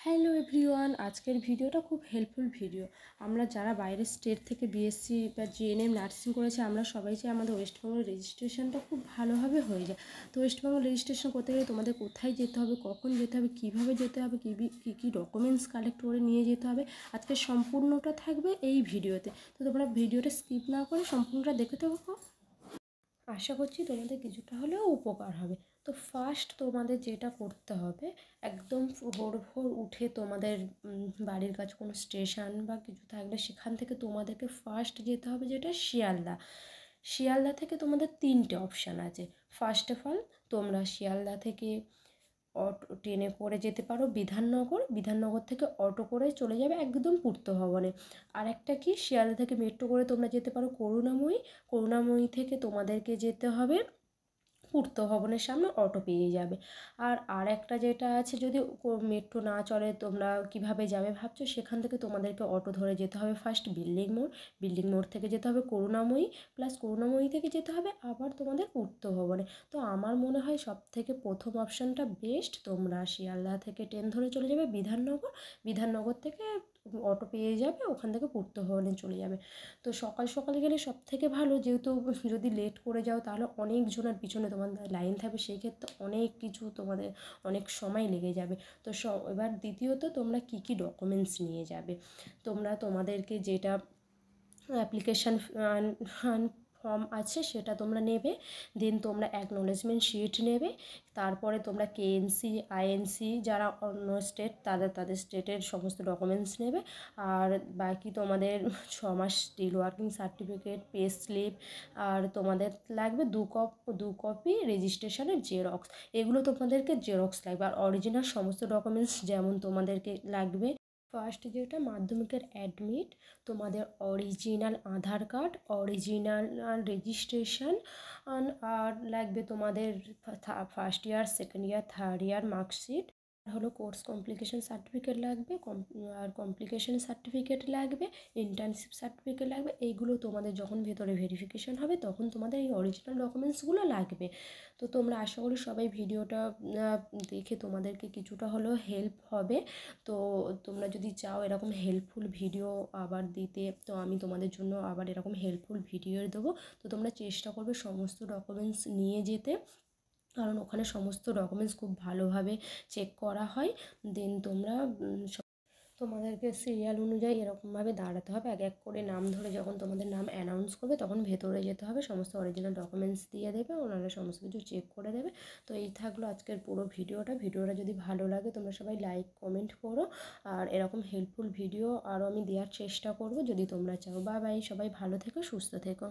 Hello everyone, আজকের ভিডিওটা খুব হেল্পফুল ভিডিও। আমরা যারা বাইরের স্টেট থেকে বিএসসি বা জিএনএম নার্সিং করেছি, আমরা সবাই চাই আমাদের ওয়েস্টবেঙ্গল রেজিস্ট্রেশনটা খুব ভালোভাবে হয়ে যায়। তো ওয়েস্টবেঙ্গল রেজিস্ট্রেশন করতে গেলে তোমাদের কোথায় যেতে হবে, কখন যেতে হবে, কীভাবে যেতে হবে, কী ডকুমেন্টস কালেক্ট করে নিয়ে যেতে হবে, আজকে সম্পূর্ণটা থাকবে এই ভিডিওতে। তো তোমরা ভিডিওটা স্কিপ না করে সম্পূর্ণটা দেখে থাকো। আশা করছি তোমাদের কিছুটা হলেও উপকার হবে। তো ফার্স্ট তোমাদের যেটা করতে হবে, একদম ভোর ভোর উঠে তোমাদের বাড়ির কাছে কোনো স্টেশন বা কিছু থাকলে সেখান থেকে তোমাদেরকে ফার্স্ট যেতে হবে যেটা শিয়ালদা। শিয়ালদা থেকে তোমাদের 3টে অপশান আছে। ফার্স্ট অফ অল তোমরা শিয়ালদা থেকে ট্রেনে করে যেতে পারো বিধাননগর থেকে অটো করে চলে যাবে একদম পূর্ত ভবনে। আর একটা কি, শিয়ালদা থেকে মেট্রো করে তোমরা যেতে পারো করুণাময়ী থেকে তোমাদেরকে যেতে হবে পূর্ত ভবনের সামনে, অটো পেয়ে যাবে। আর একটা যেটা আছে, যদি মেট্রো না চলে তোমরা কিভাবে যাবে ভাবছো, সেখান থেকে তোমাদেরকে অটো ধরে যেতে হবে ফার্স্ট বিল্ডিং মোড় থেকে যেতে হবে করুণাময়ী থেকে যেতে হবে আবার তোমাদের পূর্ত ভবনে। তো আমার মনে হয় সব থেকে প্রথম অপশানটা বেস্ট। তোমরা শিয়ালদা থেকে ট্রেন ধরে চলে যাবে বিধাননগর থেকে অটো পেয়ে যাবে, ওখান থেকে পূর্ত ভবনে চলে যাবে। তো সকাল সকাল গেলে সব থেকে ভালো, যেহেতু যদি লেট করে যাও তাহলে অনেকজনের পিছনে তোমাদের লাইন থাকবে, সেই ক্ষেত্রে অনেক কিছু তোমাদের অনেক সময় লেগে যাবে। তো এবার দ্বিতীয়ত তোমরা কী ডকুমেন্টস নিয়ে যাবে। তোমাদেরকে যেটা অ্যাপ্লিকেশান ফর্ম আছে সেটা তোমরা নেবে। দেন তোমরা অ্যাকনোলেজমেন্ট শিট নেবে। তারপরে তোমরা কেএনসি আইএনসি যারা অন্য স্টেট তাদের স্টেটের সমস্ত ডকুমেন্টস নেবে। আর বাকি তোমাদের 6 মাস still working certificate, pay slip, আর তোমাদের লাগবে দু কপি রেজিস্ট্রেশনের জেরক্স। এগুলো তোমাদেরকে জেরক্স লাগবে। আর অরিজিনাল সমস্ত ডকুমেন্টস যেমন তোমাদেরকে লাগবে, ফার্স্ট যেটা মাধ্যমিকের অ্যাডমিট, তোমাদের অরিজিনাল আধার কার্ড, অরিজিনাল রেজিস্ট্রেশন, আর লাগবে তোমাদের first year, second year, third year marksheet, হলো কোর্স কমপ্লিকেশন সার্টিফিকেট লাগবে, আর কমপ্লিকেশন সার্টিফিকেট লাগবে, ইন্টার্নশিপ সার্টিফিকেট লাগবে। এইগুলো তোমাদের যখন ভেতরে ভেরিফিকেশন হবে তখন তোমাদের এই অরিজিনাল ডকুমেন্টসগুলো লাগবে। তো তোমরা আশা করি সবাই ভিডিওটা দেখে তোমাদেরকে কিছুটা হলেও হেল্প হবে। তো তোমরা যদি চাও এরকম হেল্পফুল ভিডিও আবার দিতে, তো আমি তোমাদের জন্য আবার এরকম হেল্পফুল ভিডিও দেবো। তো তোমরা চেষ্টা করবে সমস্ত ডকুমেন্টস নিয়ে যেতে, কারণ ওখানে সমস্ত ডকুমেন্টস খুব ভালোভাবে চেক করা হয়। দেন তোমরা তোমাদেরকে সিরিয়াল অনুযায়ী এরকমভাবে দাঁড়াতে হবে, এক এক করে নাম ধরে যখন তোমাদের নাম অ্যানাউন্স করবে তখন ভেতরে যেতে হবে, সমস্ত অরিজিনাল ডকুমেন্টস দিয়ে দেবে, ওনারা সমস্ত কিছু চেক করে দেবে। তো এই থাকলো আজকের পুরো ভিডিওটা যদি ভালো লাগে তোমরা সবাই লাইক কমেন্ট করো। আর এরকম হেল্পফুল ভিডিও আরও আমি দেওয়ার চেষ্টা করব যদি তোমরা চাও। বাই বাই, সবাই ভালো থেকো, সুস্থ থেকো।